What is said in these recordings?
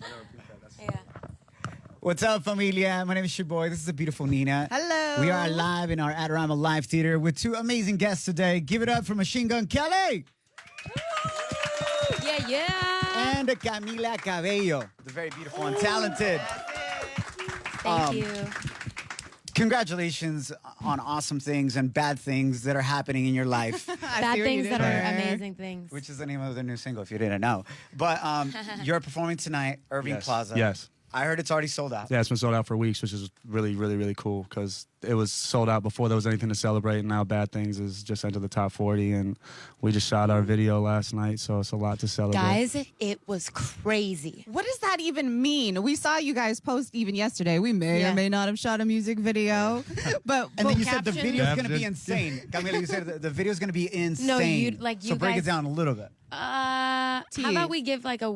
Yeah. What's up, familia? My name is your boy. This is the beautiful Nina. Hello. We are live in our Adorama Live Theater with two amazing guests today. Give it up for Machine Gun Kelly Yeah, yeah. and Camila Cabello, the very beautiful and talented. Thank you. Congratulations on awesome things and bad things that are happening in your life, Bad things that are amazing things. which is the name of their new single, if you didn't know. But you're performing tonight, Irving Yes. Plaza. Yes. I heard it's already sold out. Yeah, it's been sold out for weeks, which is really, really, really cool because it was sold out before there was anything to celebrate. And now Bad Things is just entered the top 40. And we just shot our video last night, so it's a lot to celebrate. Guys, it was crazy. What does that even mean? We saw you guys post even yesterday. We may or may not have shot a music video, but And then you said the caption- video's going to be Caption. insane. Camila, you said the video's going to be insane. No, So break it down a little bit. How about we give like a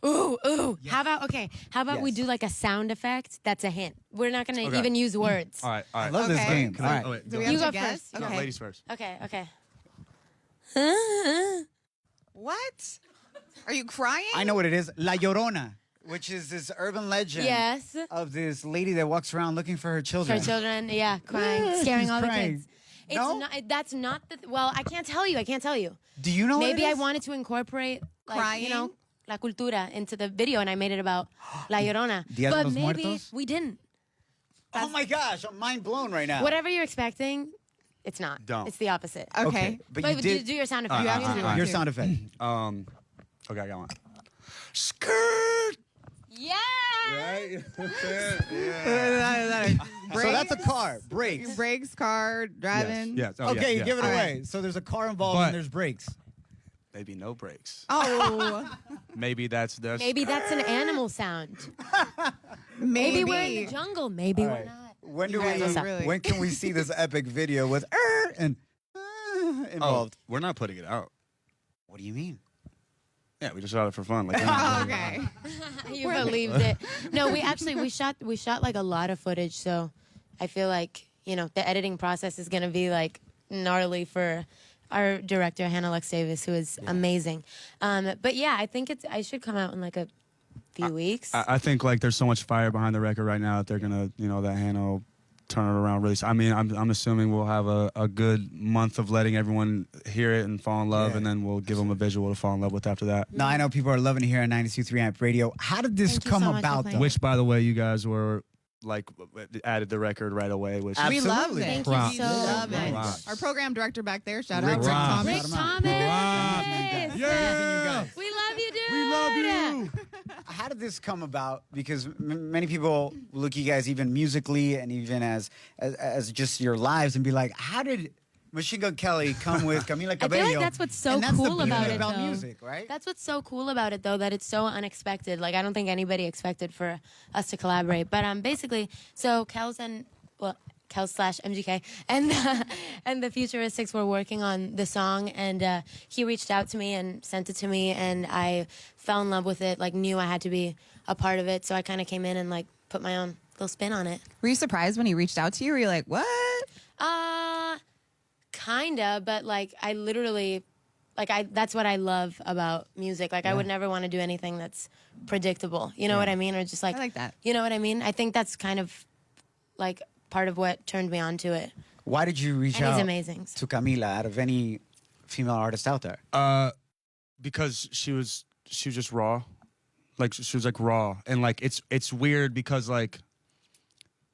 ooh? How about we Yes. do like a sound effect that's a hint. We're not gonna even use words. All right, all right. I love this Okay. game. Can All I- right. oh, wait, Do we go have You to go guess? first. No, Okay. ladies first. Okay. What? Are you crying? I know what it is. La Llorona, which is this urban legend Yes. of this lady that walks around looking for her children. For children, yeah, crying, scaring she's all crying. the kids. It's No? not. That's not the. Well, I can't tell you. Do you know Maybe what it I is? wanted to incorporate, like, Crying? you know, la cultura into the video, and I made it about La Llorona. Dia de But los maybe Muertos? we didn't. Oh my gosh, I'm mind blown right now. Whatever you're expecting, it's not. Don't. It's the opposite. Okay. But But you did do your sound effect. You have to do it. your sound effect. Okay, I got one. Skirt. Yeah. Right? So that's a car. Brakes. Brakes, car, driving. Yes. Oh, Okay, yeah, give it yeah. away. So there's a car involved But- and there's brakes. Maybe no brakes. Oh, Maybe that's Maybe that's an animal sound. maybe. Maybe we're in the jungle. Maybe we're not. When do guys we? are really- When can we see this epic video with and involved? We're not putting it out. What do you mean? Yeah, we just shot it for fun. Like, Oh, okay. You believed it. No, we shot like a lot of footage, so I feel like, you know, the editing process is gonna be like gnarly for our director Hannah Lux Davis, who is amazing. But yeah, I think I should come out in like a few weeks. I think like there's so much fire behind the record right now that they're gonna, you know, that Hannah will turn it around really. I mean, I'm assuming we'll have a good month of letting everyone hear it and fall in love, Yeah. and then we'll give them a visual to fall in love with after that. Now I know people are loving it here on 92.3 Amp Radio. How did this Thank you come so much for about, playing. though? Which, by the way, you guys were like added the record right away. Which We Absolutely. love it. Thank Props. you so Love much. it. Props. Our program director back there, shout Rick out Rick Props. Thomas. Rick Props. Thomas. Yeah. We love you, dude. We love you. How did this come about? Because many people look at you guys even musically and even as just your lives and be like, how did Machine Gun Kelly come with Camila I Cabello? feel like that's what's so And that's the cool beauty about it, about though. music, right? That's what's so cool about it, though, that it's so unexpected. Like, I don't think anybody expected for us to collaborate. But basically, so Kels slash MGK and the Futuristics were working on the song, and he reached out to me and sent it to me, and I fell in love with it. Like, knew I had to be a part of it, so I kind of came in and like put my own little spin on it. Were you surprised when he reached out to you? Were you like, what? Kinda, but like I literally, that's what I love about music. Like I would never want to do anything that's predictable. You know what I mean? Or just like I like that. You know what I mean? I think that's kind of like part of what turned me on to it. Why did you reach And he's out amazing. to Camila out of any female artist out there? Because she was just raw, like she was like raw, and like it's weird because like,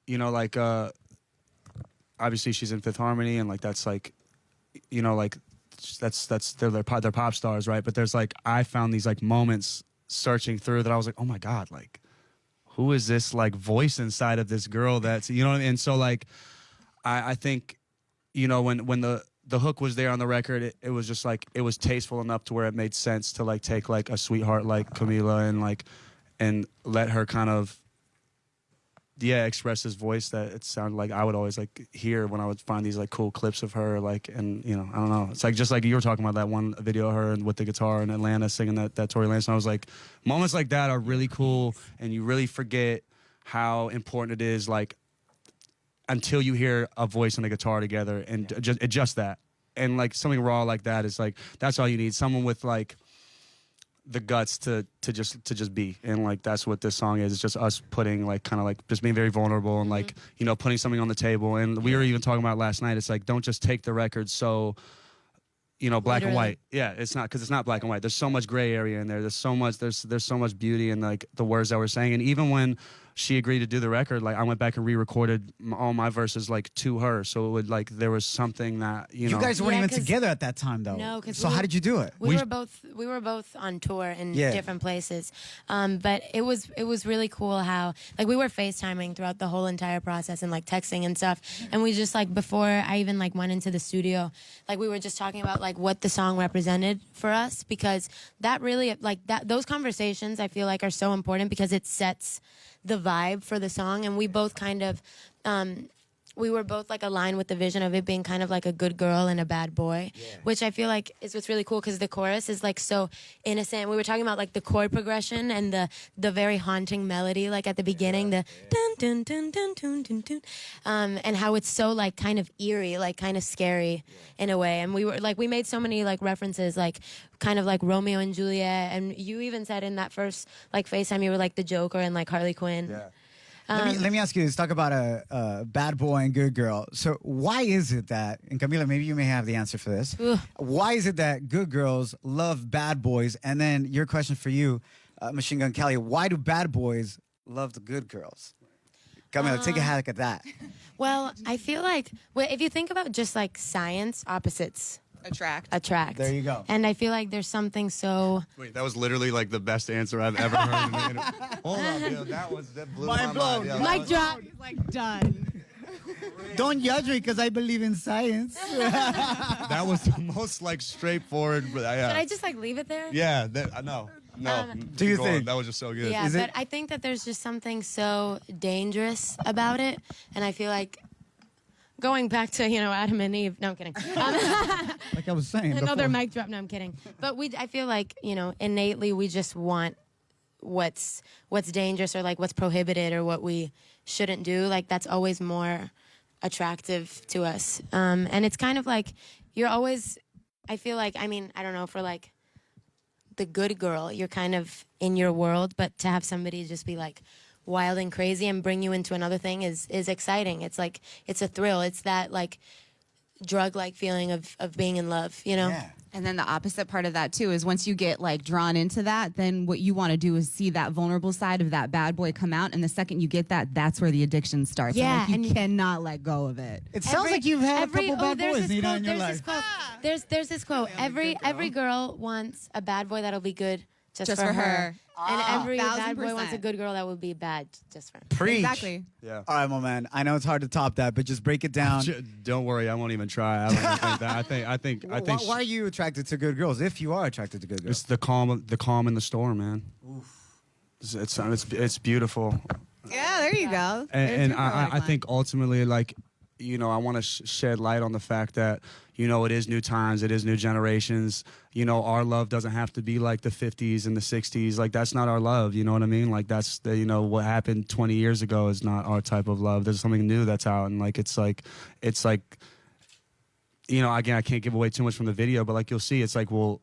you know, like obviously she's in Fifth Harmony, and like that's like, you know, like that's they're pop stars, right? But there's like I found these like moments searching through that I was like, oh my god, like who is this like voice inside of this girl that's, you know what I mean? And so like I think, you know, when the hook was there on the record, it was just like it was tasteful enough to where it made sense to like take like a sweetheart like Camila and let her kind of express this voice that it sounded like I would always like hear when I would find these like cool clips of her, like, and you know, I don't know, it's like just like you were talking about that one video of her and with the guitar in Atlanta singing that Tory Lanez song. I was like, moments like that are really cool, and you really forget how important it is, like until you hear a voice and a guitar together, and just that, and like something raw like that is like that's all you need. Someone with like the guts to just be, and like that's what this song is. It's just us putting like kind of like just being very vulnerable and like putting something on the table. And we were even talking about last night. It's like, don't just take the record so black and white. Yeah, it's not, because it's not black and white. There's so much gray area in there. There's so much beauty in like the words that we're saying. And even when she agreed to do the record, like I went back and re-recorded all my verses like to her, so it would like there was something that You guys weren't Yeah, even 'cause- together at that time, though. No, 'cause so we- how did you do it? We were both on tour in different places, but it was really cool how like we were FaceTiming throughout the whole entire process and like texting and stuff, and we just like before I even like went into the studio, like we were just talking about like what the song represented for us, because that really like those conversations I feel like are so important because it sets the vibe for the song, and we both kind of we were both like aligned with the vision of it being kind of like a good girl and a bad boy, which I feel like is what's really cool because the chorus is like so innocent. We were talking about like the chord progression and the very haunting melody like at the beginning, the dun dun dun dun dun dun dun, and how it's so like kind of eerie, like kind of scary in a way. And we were like, we made so many like references, like kind of like Romeo and Juliet, and you even said in that first like FaceTime you were like the Joker and like Harley Quinn. Yeah. Let me ask you this. Talk about a bad boy and good girl. So why is it that, and Camila, maybe you may have the answer for this. Ugh. Why is it that good girls love bad boys? And then your question for you, Machine Gun Kelly, why do bad boys love the good girls? Camila, take a hack at that. Well, I feel like if you think about just like science, opposites attract. There you go. And I feel like there's something so Wait, that was literally like the best answer I've ever heard. Hold on, dude. That blew Mind my blown. mind. Yeah, mic drop. He's like, done. Don't judge me because I believe in science. that was the most like straightforward. But, Should I just like leave it there? yeah, no. Do you Keep going. think? That was just so good? Yeah, Is but it- I think that there's just something so dangerous about it, and I feel like going back to Adam and Eve. No, I'm kidding. Like I was saying Another before. mic drop. No, I'm kidding. But I feel like innately we just want what's dangerous or like what's prohibited or what we shouldn't do. Like that's always more attractive to us. And it's kind of like you're always. I feel like I don't know, for like the good girl, you're kind of in your world, but to have somebody just be like wild and crazy and bring you into another thing is exciting. It's like it's a thrill. It's that like drug-like feeling of being in love, Yeah. And then the opposite part of that too is once you get like drawn into that, then what you want to do is see that vulnerable side of that bad boy come out, and the second you get that, that's where the addiction starts. Yeah, and, like, you and cannot let go of it. It sounds like you've had a couple bad there's boys, this Nina, quote, in your there's life. This quote. There's this quote. Every girl wants a bad boy that'll be good just for her. And every bad boy wants a 1000%. good girl that will be bad just for her. Preach. Exactly. Yeah. All right, my man. I know it's hard to top that, but just break it down. Don't worry, I won't even try. I don't even think that. I think Why are you attracted to good girls? If you are attracted to good girls, it's the calm in the storm, man. It's beautiful. Yeah, there you go. And I think ultimately, like, I want to shed light on the fact that, it is new times, it is new generations. Our love doesn't have to be like the 50s and the 60s. Like, that's not our love. You know what I mean? Like, that's what happened 20 years ago is not our type of love. There's something new that's out, and like, it's like, again, I can't give away too much from the video, but like, you'll see, it's like, well,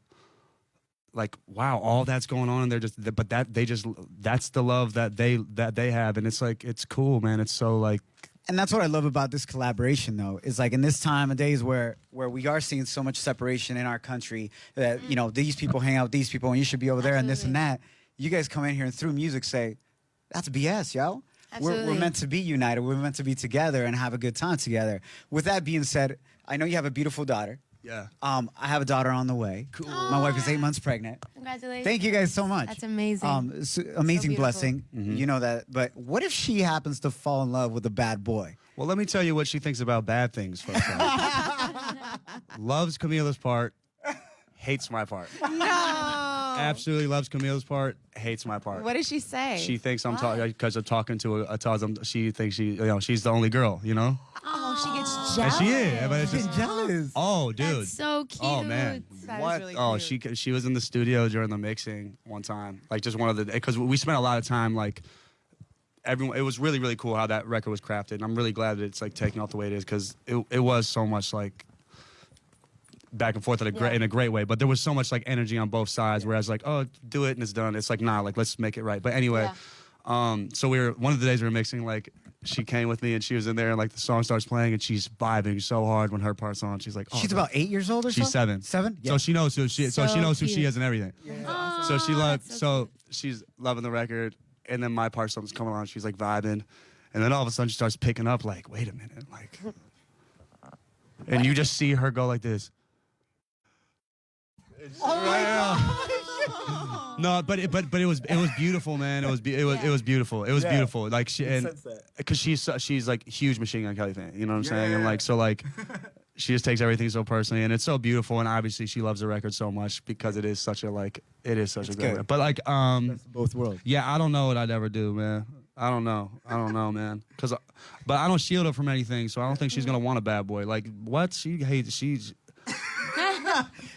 like, wow, all that's going on, and that's the love that they have, and it's like, it's cool, man. It's so like. and that's what I love about this collaboration, though, is like in this time of days where we are seeing so much separation in our country that these people hang out with these people and you should be over there and this and that. You guys come in here and through music say, that's BS, yo. We're Absolutely. meant to be united. We're meant to be together and have a good time together. With that being said, I know you have a beautiful daughter. Yeah. I have a daughter on the way. Cool. My wife is 8 months pregnant. Congratulations. Thank you guys so much. That's amazing. Amazing beautiful. blessing. You know that. But what if she happens to fall in love with a bad boy? Well, let me tell you what she thinks about bad things. First loves Camila's part, hates my part. No. Absolutely loves Camila's part, hates my part. What does she say? She thinks I'm talking because I'm talking to a Tazam. She thinks she's the only girl, Oh, she gets And jealous. she is. But it's She's just, jealous. oh, dude. That's so cute. Oh man. That is What? really Oh, cute. she was in the studio during the mixing one time. Like just one of the because we spent a lot of time like everyone. It was really really cool how that record was crafted. And I'm really glad that it's like taking off the way it is because it was so much like back and forth in a great way. But there was so much like energy on both sides. Whereas like, oh, do it and it's done. It's like, nah, like let's make it right. But anyway, so one of the days we were mixing, like she came with me and she was in there and like the song starts playing and she's vibing so hard when her part's on. She's like, oh, she's about 8 years old or she's something? 7. 7? Yeah. So she knows who she knows who cute. she is and everything. Aw, So she loved. that's So she's loving the record, and then my part something's coming on. She's like vibing, and then all of a sudden she starts picking up. Like, wait a minute, like, and you just see her go like this. Oh my God. No, but it was beautiful, man. It was beautiful. It was beautiful. Like because she's like huge Machine Gun Kelly fan. You know what I'm saying? And like so like. She just takes everything so personally, and it's so beautiful. And obviously, she loves the record so much because it is such a great record. But like, Both worlds. yeah, I don't know what I'd ever do, man. I don't know, man. But I don't shield her from anything, so I don't think she's gonna want a bad boy. Like, what? She's.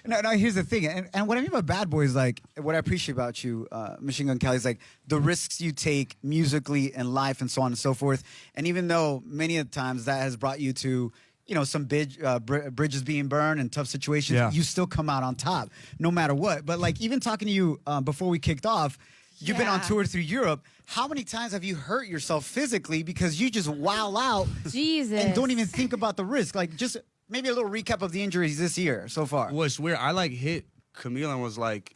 No, here's the thing. And what I mean by bad boy is like, what I appreciate about you, Machine Gun Kelly, is like the risks you take musically and life and so on and so forth. And even though many of the times that has brought you to, you know, some bridges being burned and tough situations, you still come out on top no matter what. But like even talking to you before we kicked off, you've been on tour through Europe. How many times have you hurt yourself physically because you just wow out Jesus. and don't even think about the risk? Like just maybe a little recap of the injuries this year so far. Well, it's weird. I like hit Camila and was like,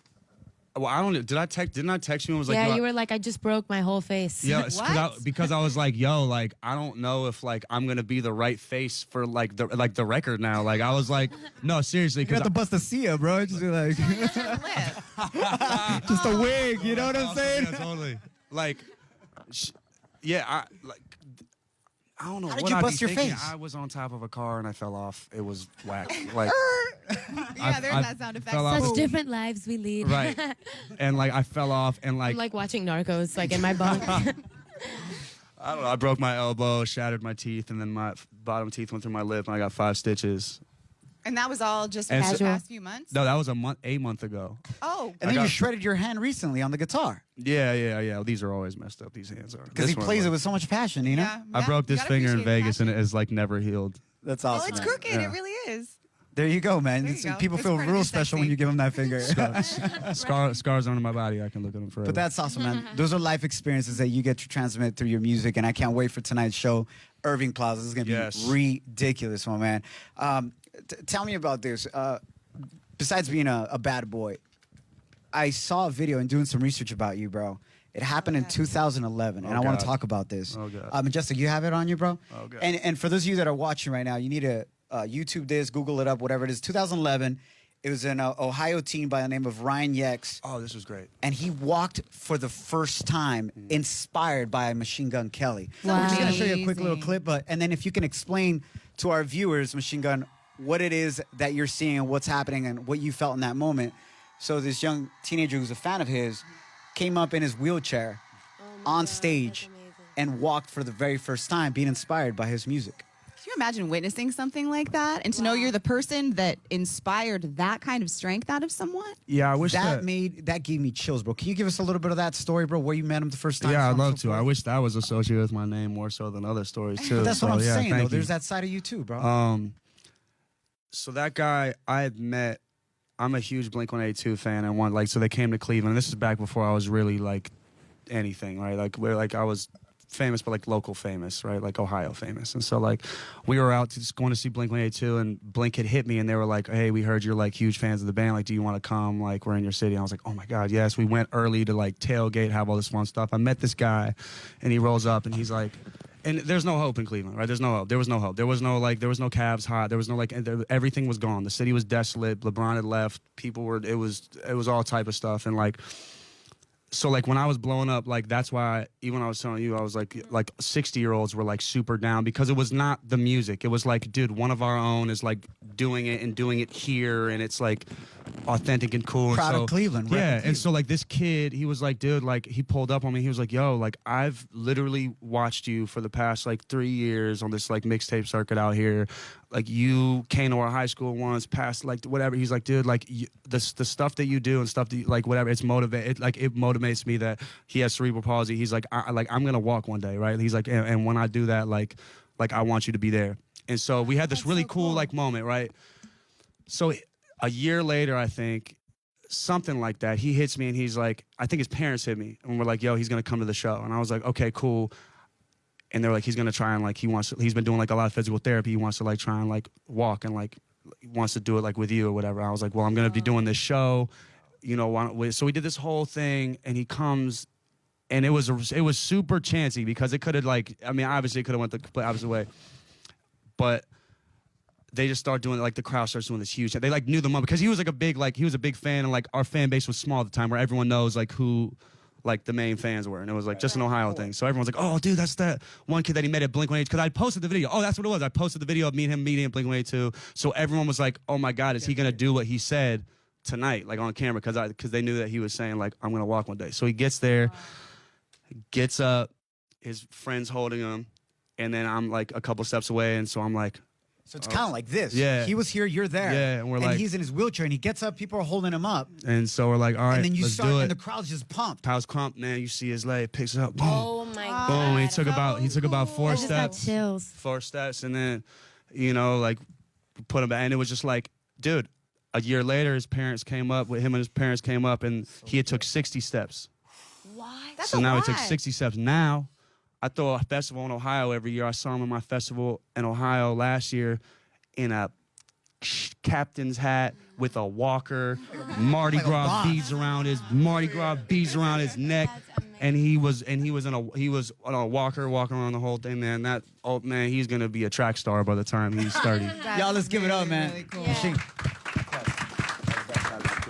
well, I don't know. Didn't I text you and was like, Yeah, yo, you were like, I just broke my whole face. yeah, What? because I was like, yo, like I don't know if like I'm gonna be the right face for like the record now. Like I was like, no, seriously, You got because to bust a Sia, bro. Just be like, just a wig. You know what I'm saying? Yeah, totally. Like, I don't know. How did what you I'd be bust your thinking. face? I was on top of a car and I fell off. It was whack. Like, Yeah, there's that sound effect. fell off. Such different lives we lead. Right. And like I fell off and like I'm like watching Narcos, like in my bunk. I don't know. I broke my elbow, shattered my teeth, and then my bottom teeth went through my lip, and I got 5 stitches. And that was all just And for the so- past few months? No, that was a month ago. Oh. And then you shredded your hand recently on the guitar Yeah. These are always messed up. These hands are. because he plays it with so much passion, you know? Yeah, I yeah, broke you this gotta finger in appreciate Vegas, and passion. it is like never healed. That's Well, awesome. it's man. crooked. Yeah. It really is. There you go, man. There you go. People It's feel part of real your special when sexy. you give them that finger. Scars on my body. I can look at them forever. But that's awesome, man. Those are life experiences that you get to transmit through your music, and I can't wait for tonight's show, Irving Plaza. This is going to be Yes. ridiculous, my man. Tell me about this. Besides being a bad boy, I saw a video and doing some research about you, bro. It happened in 2011, and Oh, I want God. to talk about this. Oh, God. Majestic, you have it on you, bro? Oh, God. And for those of you that are watching right now, you need to YouTube this, Google it up, whatever it is. 2011, it was an Ohio teen by the name of Ryan Yex. Oh, this was great. And he walked for the first time inspired by Machine Gun Kelly. Wow. We're just going to show you a quick little Amazing. clip, and then if you can explain to our viewers, Machine Gun, what it is that you're seeing and what's happening and what you felt in that moment. So this young teenager who's a fan of his came up in his wheelchair on stage and walked for the very first time, being inspired by his music. Can you imagine witnessing something like that and to know you're the person that inspired that kind of strength out of someone? Yeah, I wish That gave me chills, bro. Can you give us a little bit of that story, bro? Where you met him the first time? Yeah, so I'd on and love so to. I forth? wish that was associated with my name more so than other stories too. But that's what So, I'm yeah, saying, though. thank you. There's that side of you too, bro. So that guy I had met, I'm a huge Blink-182 fan, and so they came to Cleveland. This is back before I was really like anything, right? Like I was famous, but like local famous, right? Like Ohio famous. And so like we were out just going to see Blink-182, and Blink had hit me, and they were like, "Hey, we heard you're like huge fans of the band. Like, do you want to come? Like, we're in your city." And I was like, "Oh my God, yes." We went early to like tailgate, have all this fun stuff. I met this guy, and he rolls up, and he's like. And there's no hope in Cleveland, right? There's no hope. There was no hope. There was no Cavs hot. There was no everything was gone. The city was desolate. LeBron had left. People were. It was all type of stuff. And like, so like when I was blowing up, like that's why even when I was telling you, I was like 60-year-olds were like super down because it was not the music. It was like, dude, one of our own is like doing it here, and it's like authentic and cool. Proud and so, of Cleveland. Yeah, repping and so like this kid, he was like, dude, like he pulled up on me. He was like, yo, like I've literally watched you for the past like 3 years on this like mixtape circuit out here. Like you came to our high school once, past like whatever. He's like, dude, like the stuff that you do and stuff that you, like whatever. It motivates me that he has cerebral palsy. He's like, I'm gonna walk one day, right? He's like, and when I do that, like I want you to be there. And so we had this really cool like moment, right? So a year later, I think, something like that, he hits me and he's like, I think his parents hit me and we're like, yo, he's gonna come to the show. And I was like, okay, cool. And they're like, he's gonna try and like, he's been doing like a lot of physical therapy. He wants to like try and like walk and like he wants to do it like with you or whatever. I was like, well, I'm gonna be doing this show, you know. So we did this whole thing, and he comes, and it was super chancy because it could have like, I mean, obviously it could have went the complete opposite way, but they just start doing it, like the crowd starts doing this huge. They like knew the moment because he was a big fan, and like our fan base was small at the time, where everyone knows like who like the main fans were, and it was like just an Ohio thing. So everyone's like, oh, dude, that's that one kid that he met at Blink-182. Because I posted the video. Oh, that's what it was. I posted the video of him meeting at Blink-182. So everyone was like, oh my God, is he gonna do what he said tonight, like on camera? Because they knew that he was saying like, I'm gonna walk one day. So he gets there, gets up, his friend's holding him, and then I'm like a couple steps away, and so I'm like. So it's kind of like this. Yeah. He was here, you're there. Yeah, and we're like, he's in his wheelchair, and he gets up, people are holding him up. And so we're like, all right, and then you let's start, do it. and the crowd's just pumped. Powell's crump, man, you see his leg, picks it up, boom. Oh my God. Boom, he took about 4 I just got steps. chills. 4 steps, and then, you know, like, put him back. And it was just like, dude, a year later, his parents came up, and he had took 60 steps. What? So now he took 60 steps. Now, I throw a festival in Ohio every year. I saw him in my festival in Ohio last year in a captain's hat with a walker, Mardi Gras beads around his neck, and he was on a walker walking around the whole thing, man. He's gonna be a track star by the time he's 30. Y'all, let's give it up, man. Really cool. Yeah.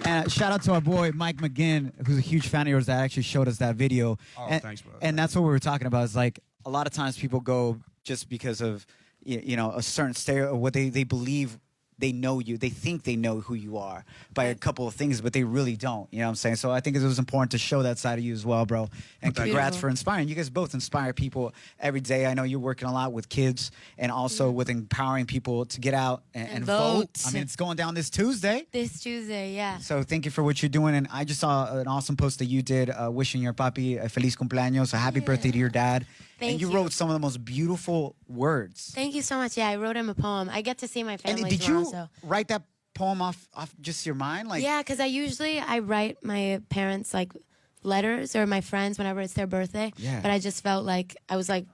And shout out to our boy Mike McGinn, who's a huge fan of yours, that actually showed us that video. Oh, and, thanks, bro. And that's what we were talking about. Is like a lot of times people go just because of you know a certain stereo, what they believe. They know you. They think they know who you are by a couple of things, but they really don't. You know what I'm saying? So I think it was important to show that side of you as well, bro. And congrats for inspiring. You guys both inspire people every day. I know you're working a lot with kids and also with empowering people to get out and vote. I mean, it's going down this Tuesday. This Tuesday, yeah. So thank you for what you're doing. And I just saw an awesome post that you did wishing your papi a feliz cumpleaños, a happy birthday to your dad. Thank and you you. wrote some of the most beautiful words. Thank you so much. Yeah, I wrote him a poem. I get to see my family And did tomorrow, you so. write that poem off just your mind? Like, Yeah, because I write my parents like letters or my friends whenever it's their birthday. Yeah. But I just felt like I was like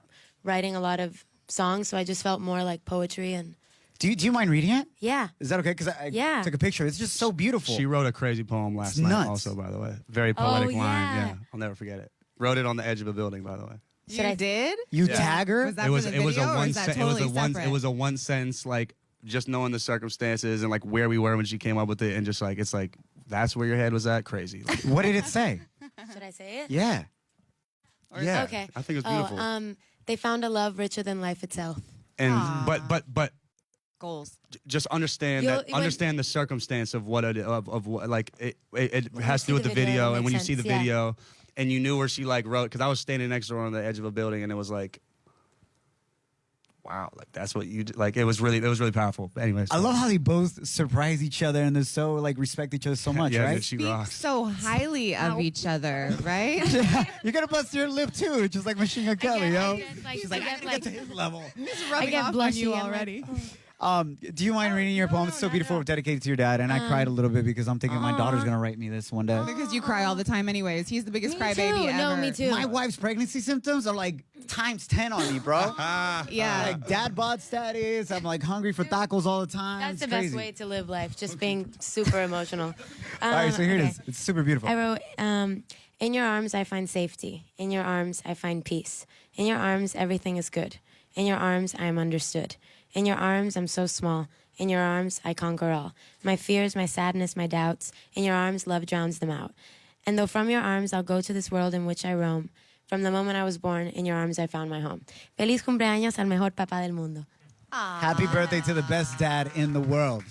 writing a lot of songs, so I just felt more like poetry and Do you mind reading it? yeah. Is that okay? Because I Yeah. took a picture. It's just so beautiful. She wrote a crazy poem last It's night nuts. also, by the way. Very poetic line. yeah. Yeah, I'll never forget it. Wrote it on the edge of a building, by the way. Should I- did? You Yeah. tag her? Was that for the video, or is that totally separate? It was a one sentence, like just knowing the circumstances and like where we were when she came up with it, and just like it's like that's where your head was at. Crazy. Like, What did it say? Should I say it? Yeah. Yeah. Okay. I think it's beautiful. They found a love richer than life itself. And Aw. but Goals. just understand You'll- that when- understand the circumstance of what of what like it has to do see with the the video, video, it and when you makes see the sense, yeah. video and you knew where she like wrote, because I was standing next to her on the edge of a building, and it was like, wow, like that's what you did. Like it was really powerful. But anyways, I love how they both surprise each other and they're so like respect each other so much, yeah, right? dude, she Speak rocks. so highly of each other, right? You're gonna bust your lip too, just like Machine Gun Kelly, yo. She's Like, I gotta get to his level. I get blushy I'm already. Do you mind reading your poem? It's so beautiful, dedicated to your dad, and I cried a little bit because I'm thinking my daughter's gonna write me this one day. Because you cry all the time anyways. He's the biggest crybaby ever. No, me too. My wife's pregnancy symptoms are like times 10 on me, bro. Yeah. Like dad bod status. I'm like hungry for tacos all the time. That's It's the crazy. best way to live life, just being super emotional. All right, so here it okay. is. It's super beautiful. I wrote, in your arms I find safety. In your arms I find peace. In your arms everything is good. In your arms I am understood. In your arms I'm so small. In your arms I conquer all. My fears, my sadness, my doubts. In your arms love drowns them out. And though from your arms I'll go to this world in which I roam, from the moment I was born, in your arms I found my home. Feliz cumpleaños al mejor papá del mundo. Happy birthday to the best dad in the world.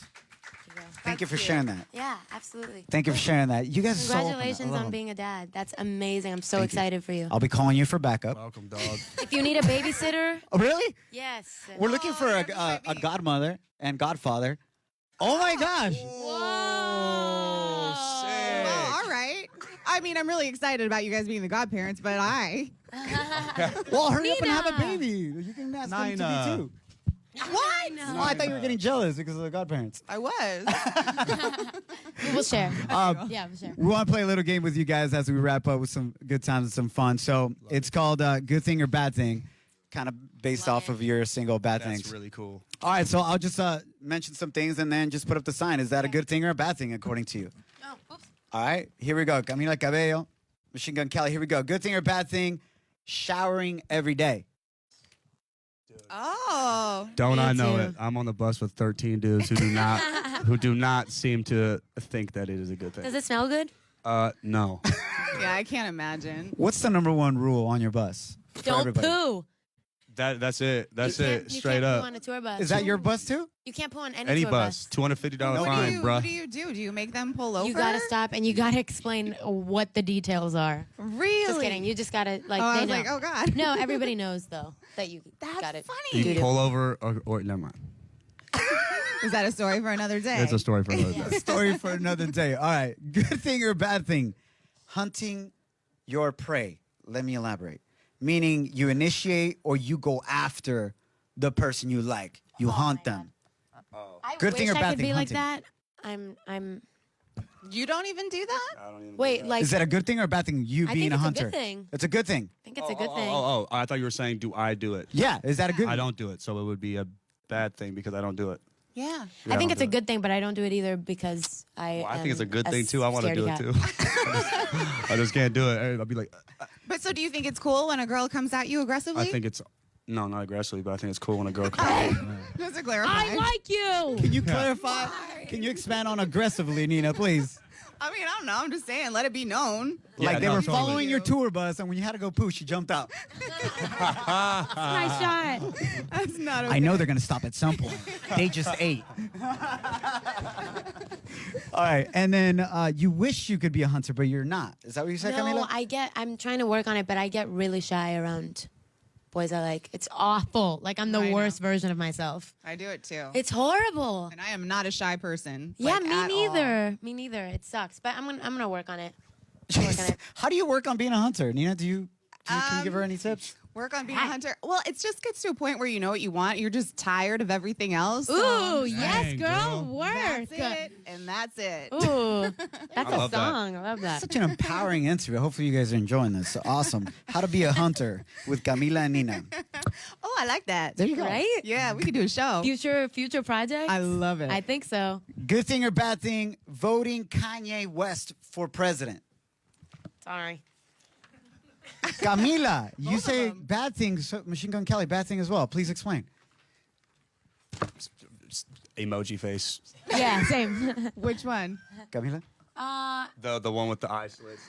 Thank you for sharing that. Yeah, absolutely. Thank you for sharing that. You guys are so open. I Congratulations love on them. being a dad. That's amazing. I'm so Thank you. excited for you. I'll be calling you for backup. Welcome, dog. If you need a babysitter, Oh, really? yes. We're looking for a godmother and godfather. Oh my gosh. Well, all right. I mean, I'm really excited about you guys being the godparents, but Well, hurry up and have a Nina. baby. You can ask them to Nina. be too. What? No. Oh, I thought you were getting jealous because of the godparents. I was. We'll share. Um, Yeah, we'll share. We want to play a little game with you guys as we wrap up with some good times and some fun. So it's called Good Thing or Bad Thing, kind of based Love off it. of your single Bad That's Things. really cool. All right, so I'll just mention some things and then just put up the sign. Is that a good thing or a bad thing according to you? Oh, oops. All right, here we go. Camila Cabello, Machine Gun Kelly. Here we go. Good thing or bad thing? Showering every day. Oh. Don't Me I know too. it? I'm on the bus with 13 dudes who do not seem to think that it is a good thing. Does it smell good? No. Yeah, I can't imagine. What's the number one rule on your bus? for Don't everybody? poo. That's it. That's You it. can't- you Straight can't up. Poo on a tour bus. Is that your bus too? You can't poo on Any tour bus, $250 fine, What bruh. do you do? Do you make them pull over? You gotta stop and you gotta explain what the details are. Really? Just kidding. You just gotta like. Oh, I they was know. like, oh God. No, everybody knows though that you That's got it. funny. You do. pull over or never mind. Is that a story for another day? It's a story for another day. Story for another day. All right. Good thing or bad thing? Hunting your prey. Let me elaborate. Meaning you initiate or you go after the person you like. You hunt them. I Good wish thing or I bad could thing, be like hunting? that. I'm. You don't even do that? Wait, like. Is that a good thing or a bad thing? You I being think a it's a hunter. good thing. It's a good thing. I think it's a good thing. Oh, I thought you were saying, do I do it? Yeah. Is that a good I don't do it, so it would be a bad thing because I don't do it. Yeah. I think don't it's a do it. good thing, but I don't do it either because I. Well, I think it's a good thing s- too. I want to do it scaredy too. cat. I just can't do it. I'll be like, But so do you think it's cool when a girl comes at you aggressively? I think it's not aggressively, but I think it's cool when a girl comes. Just to clarify. I like you. Can you clarify? Can you expand on aggressively, Nina, please? I mean, I don't know. I'm just saying, let it be known. Yeah, Like they no, were totally. following your tour bus, and when you had to go poo, she jumped out. Nice shot. That's not okay. I know they're gonna stop at some point. They just ate. All right, and then you wish you could be a hunter, but you're not. Is that what you said, No, Camila? I'm trying to work on it, but I get really shy around boys I like. It's awful. Like I'm the I know. worst version of myself. I do it too. It's horrible. And I am not a shy person. Yeah, like, me at all. neither. Me neither. It sucks, but I'm gonna work on it. Work on it. How do you work on being a hunter, Nina? Can you give her any tips? Work on being a hunter. Well, it just gets to a point where you know what you want. You're just tired of everything else. so Ooh, yes, Dang, girl, girl. work. That's it. And that's it. Ooh, that's I a love that. song. I love that. Such an empowering interview. Hopefully, you guys are enjoying this. Awesome. How to be a hunter with Camila and Nina. Oh, I like that. There you go. Right? Yeah, we could do a show. Future project. I love it. I think so. Good thing or bad thing? Voting Kanye West for president. Sorry. Camila, you Both of say them. bad things. So Machine Gun Kelly, bad thing as well. Please explain. Emoji face. Yeah, same. Which one? Camila? The one with the eye slits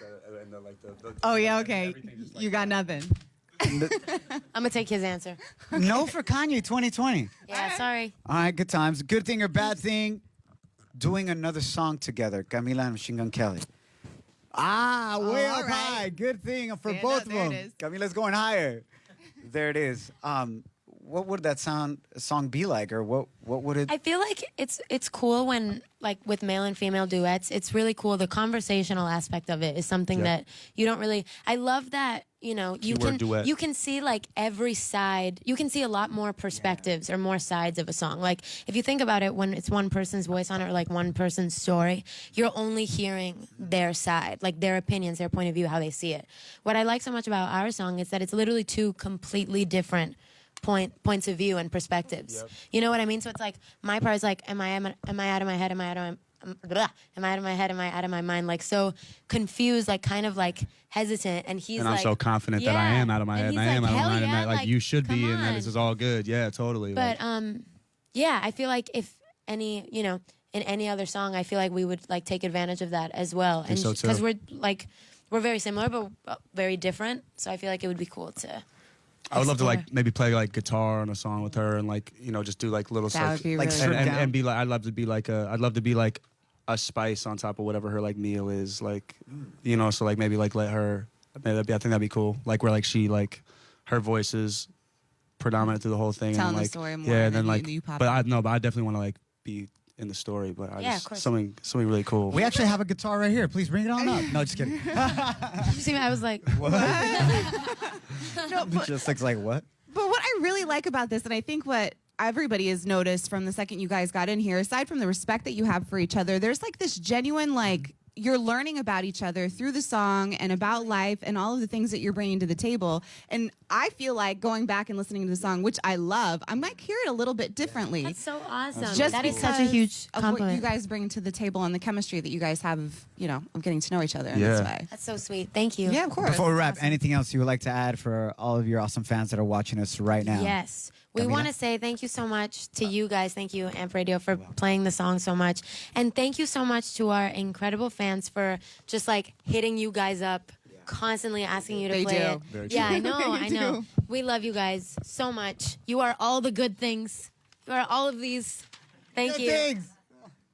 and the Oh, yeah, okay. everything just like You got nothing. I'm gonna take his answer. No for Kanye 2020. Yeah, sorry. All right, good times. Good thing or bad thing? Doing another song together, Camila and Machine Gun Kelly. Ah, way all up right. high. Good thing for Stand both up, of there it them. is. Camila's going higher. There it is. What would that song be like, or what would it? I feel like it's cool when like with male and female duets. It's really cool. The conversational aspect of it is something Yeah. that you don't really. I love that you Keyword duet. you can see like every side. You can see a lot more perspectives or more sides of a song. Like if you think about it, when it's one person's voice on it or like one person's story, you're only hearing their side, like their opinions, their point of view, how they see it. What I like so much about our song is that it's literally two completely different points of view and perspectives. Yep. You know what I mean? So it's like my part is like, am I out of my head? Am I out of my head? Am I out of my mind? Like so confused, like kind of like hesitant. And he's And I'm like, so confident that I yeah. am out of my head And and I he's am like, out of my hell mind and yeah, that like you should be come and that on. this is all good. Yeah, totally. But like, yeah, I feel like if any, in any other song, I feel like we would like take advantage of that as well. And so, too. because we're very similar but very different, so I feel like it would be cool to. I would love to explore. like maybe play like guitar on a song with her and like just do like little That would be like really strip cool. down. and be like I'd love to be like a spice on top of whatever her like meal is like so like maybe like let her I think that'd be cool like where like she like her voice is predominant through the whole thing Telling and the like story more, yeah and and then then like you pop but in. I definitely want to like be in the story but I Yeah, just of course. something really cool. We actually have a guitar right here. Please bring it on up. No, just kidding. You see me? I was like, What? No, It just looks like what? But what I really like about this, and I think what everybody has noticed from the second you guys got in here, aside from the respect that you have for each other, there's like this genuine, like, you're learning about each other through the song and about life and all of the things that you're bringing to the table. And I feel like going back and listening to the song, which I love, I might hear it a little bit differently. That's so awesome. Just That is such a because huge of what compliment. you guys bring to the table and the chemistry that you guys have of, of getting to know each other in Yeah. this way. That's so sweet. Thank you. Yeah, of course. Before we wrap, anything else you would like to add for all of your awesome fans that are watching us right now? Yes. We Camila? want to say thank you so much to you guys. Thank you, Amp Radio, for playing the song so much. And thank you so much to our incredible fans for just like hitting you guys up, constantly asking you to They play do. it. Very Yeah, true. I know, They I know. do. We love you guys so much. You are all the good things. You are all of these. Thank you.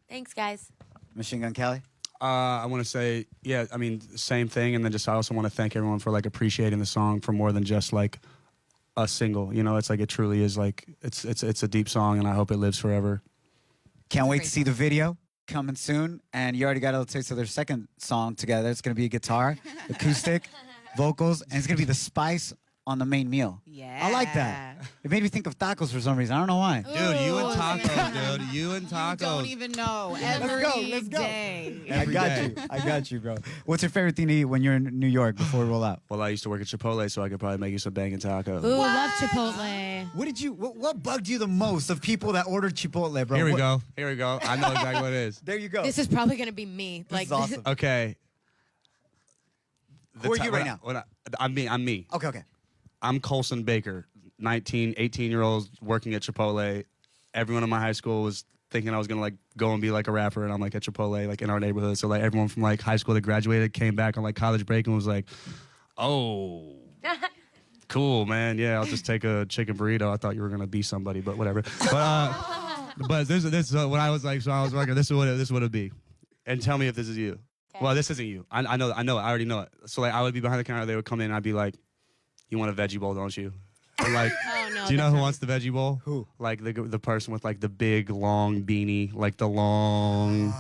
Thanks, guys. Machine Gun Kelly? I want to say, yeah, I mean, same thing. And then just I also want to thank everyone for like appreciating the song for more than just like a single. You know, it's like it truly is like it's a deep song, and I hope it lives forever. Can't wait to great see the video coming soon. And you already got a little taste of their second song together. It's going to be a guitar, acoustic, vocals, and it's going to be the spice on the main meal. Yeah. I like that. It made me think of tacos for some reason. I don't know why. Dude, you and Ooh. tacos, dude. You and tacos. You don't even know. Every Let's go. day. I got you. I got you, bro. What's your favorite thing to eat when you're in New York before we roll out? Well, I used to work at Chipotle, so I could probably make you some banging tacos. Ooh, love Chipotle. What bugged you the most of people that ordered Chipotle, bro? Here we What- go. Here we go. I know exactly what it is. There you go. This is probably going to be me. This is awesome. Okay. Who are you right now? I'm me. I'm me. Okay. I'm Colson Baker, 19, 18-year-old working at Chipotle. Everyone in my high school was thinking I was gonna like go and be like a rapper, and I'm like at Chipotle, like in our neighborhood. So like everyone from like high school that graduated came back on like college break and was like, "Oh, cool, man. Yeah, I'll just take a chicken burrito. I thought you were gonna be somebody, but whatever." But this is what I was like. So I was working. This is what it'd be. And tell me if this is you. Okay. Well, this isn't you. I know. I already know it. So like I would be behind the counter. They would come in. And I'd be like, "You want a veggie bowl, don't you?" Or like, Oh, no. do you know that's who not- wants the veggie bowl? Who? Like the person with like the big long beanie, like the long.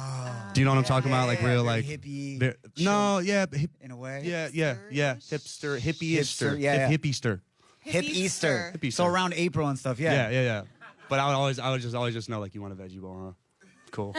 Do you know what I'm talking about? Like real very like hippie. ve- no, yeah, in a way. yeah, hipster, hippie-ister, Hipster, yeah. hippie-ster. Hip Easter. Hippie So Easter. around April and stuff. Yeah. Yeah. But I would always just know like you want a veggie bowl, huh? Cool.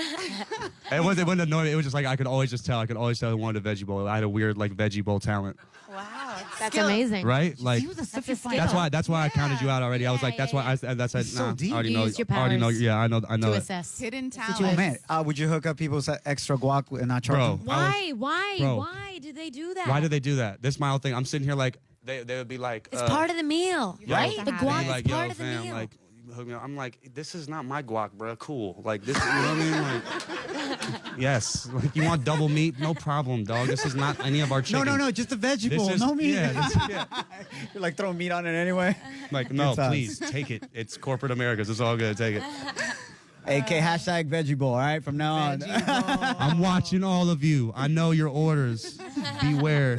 It wouldn't annoy me. It was just like I could always tell I wanted a veggie bowl. I had a weird like veggie bowl talent, Wow. That's amazing. right? Like See the stuff That's a you find skill. out. that's why I counted you out already. I was Yeah, like, that's yeah, why that's It's so nah, deep. I already You know. used your I already know. powers Yeah, I know. to it. assess. Hidden Situation. talent. Oh man, would you hook up people's extra guac and not charge Bro. them? Why? Why? Bro. Why did they do that? Why did they do that? This is my whole thing. I'm sitting here like they would be like, It's part of the meal, You right? have The to have guac it. is like, part yo, of the fam, meal. like, hook me up. I'm like, this is not my guac, bro. Cool. Like this, you know what I mean? Like, yes. Like you want double meat? No problem, dog. This is not any of our chicken. No, just a veggie This bowl. is No meat. yeah. You're like throwing meat on it anyway. Like no, times. please take it. It's corporate America's. It's all good. Take it. AK hashtag veggie bowl. All right, from now on. I'm watching all of you. I know your orders. Beware.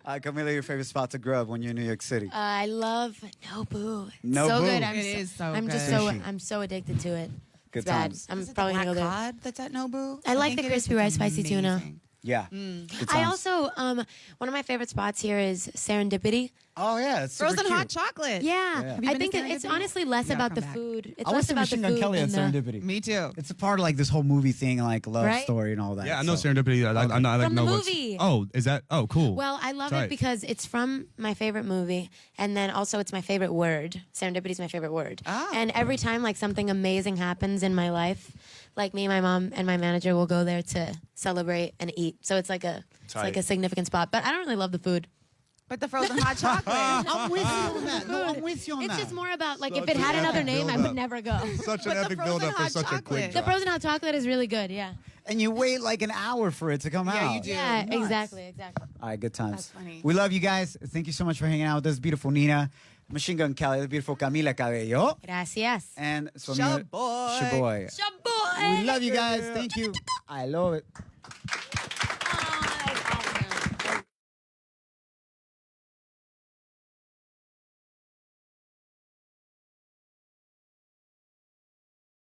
Camila, your favorite spot to grub when you're in New York City? I love Nobu. It's Nobu. so good. It is so I'm just good. so Sushi. I'm so addicted to it. Good It's bad. times. I'm Is it probably the gonna go black there. cod that's at Nobu? I like think the it is. crispy rice It's spicy tuna. amazing. Yeah. Good I times. also one of my favorite spots here is Serendipity. Oh yeah, it's super Frozen cute. hot chocolate. Yeah, Have you I been think to it's Serendipity? honestly less You gotta about the come back. food. It's I less went to about Machine the Gun food Kelly at than the, Serendipity. Me too. It's a part of like this whole movie thing, like love Right? story and all that. Yeah, I know so. Serendipity. I know. I like From the know what's- movie. Oh, is that? Oh, cool. Well, I love Tight. it because it's from my favorite movie, and then also it's my favorite word. Serendipity is my favorite word. Oh. And every time like something amazing happens in my life, like me and my mom and my manager will go there to celebrate and eat. So it's like a significant spot. But I don't really love the food. But the frozen hot chocolate. I'm with you on that. No, I'm with you on It's that. just more about like if Such it an had another epic name, I build-up. would never go. Such But an the epic frozen build-up for hot such a chocolate. quick The drop. frozen hot chocolate is really good. Yeah. And you wait like an hour for it to come out. Yeah, you do. Yeah. Nuts. Exactly. All right, good times. That's funny. We love you guys. Thank you so much for hanging out with us. Beautiful Nina, Machine Gun Kelly, the beautiful Camila Cabello, Gracias. and su Shaboy. Shaboy. Shaboy. We love you guys. Thank you. I love it.